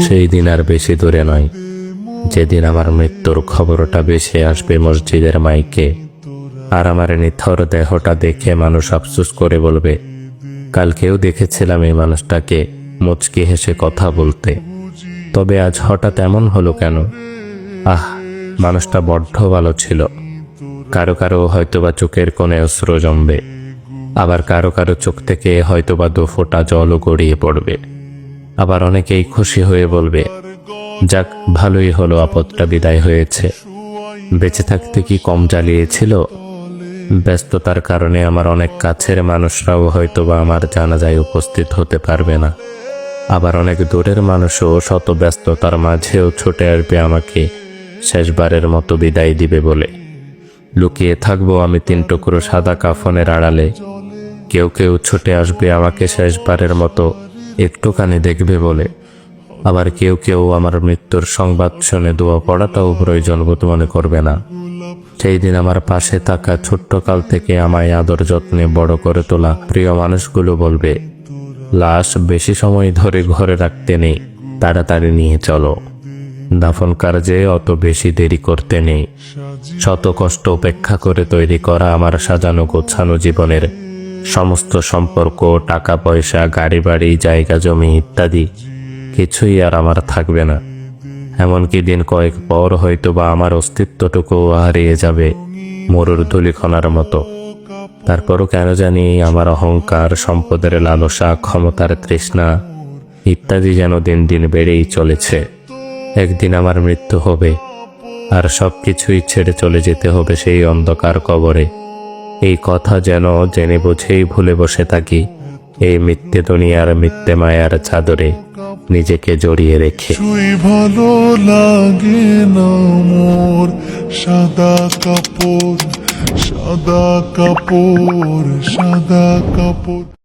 সেই দিন আর বেশি দূরে নয়, যেদিন আমার মৃত্যুর খবরটা ভেসে আসবে মসজিদের মাইকে, আর আমার নিথর দেহটা দেখে মানুষ আফসোস করে বলবে, কালকেও দেখেছিলাম এই মানুষটাকে মুচকি হেসে কথা বলতে, তবে আজ হঠাৎ এমন হলো কেন? মানুষটা বড্ড ভালো ছিল। কারো কারো হয়তোবা চোখের কোণে অশ্রু জমবে, আবার কারো কারো চোখ থেকে হয়তোবা 2 ফোঁটা জলও গড়িয়ে পড়বে। আবার অনেকেই খুশি হয়ে বলবে, যাক, ভালোই হলো, আপদটা বিদায় হয়েছে। বেঁচে থাকতে কি কম জ্বালিয়েছিল? ব্যস্ততার কারণে আমার অনেক কাছের মানুষরাও হয়তোবা আমার জানাজায় উপস্থিত হতে পারবে না। আবার অনেক দূরের মানুষও শত ব্যস্ততার মাঝেও ছুটে আসবে আমাকে শেষবারের মতো বিদায় দিবে বলে। লুকিয়ে থাকবো আমি 3 টুকরো সাদা কাফনের আড়ালে। কেউ কেউ ছুটে আসবে আমাকে শেষবারের মতো একটুখানি দেখবে বলে। আবার কেউ কেউ আমার মৃত্যুর সংবাদ শুনে দোয়া পড়াটাও প্রয়োজন বোধ মনে করবে না। সেই দিন আমার পাশে থাকা ছোট্টকাল থেকে আমায় আদর যত্নে বড় করে তোলা প্রিয় মানুষগুলো বলবে, লাশ বেশি সময় ধরে ঘরে রাখতে নেই, তাড়াতাড়ি নিয়ে চলো। দাফন কার্যে অত বেশি দেরি করতে নেই। শত কষ্ট উপেক্ষা করে তৈরি করা আমার সাজানো গোছানো জীবনের সমস্ত সম্পর্ক, টাকা পয়সা, গাড়ি বাড়ি, জায়গা জমি ইত্যাদি কিছুই আর আমার থাকবে না। এমনকি দিন কয়েক পর হয়তোবা আমার অস্তিত্বটুকুও হারিয়ে যাবে মরুর ধূলিকণার মতো। তারপরও কেন জানি আমার অহংকার, সম্পদের লালসা, ক্ষমতার তৃষ্ণা ইত্যাদি যেন দিন দিন বেড়েই চলেছে। একদিন আমার মৃত্যু হবে, আর সবকিছুই ছেড়ে চলে যেতে হবে সেই অন্ধকার কবরে। এই কথা যেন জেনে বুঝেই ভুলে বসে থাকি এই মিথ্যে দুনিয়ার মিথ্যে মায়ার চাদরে নিজেকে জড়িয়ে রেখে। ভালো লাগে না মোর সাদা কাপড়, সাদা কাপড়, সাদা কাপড়।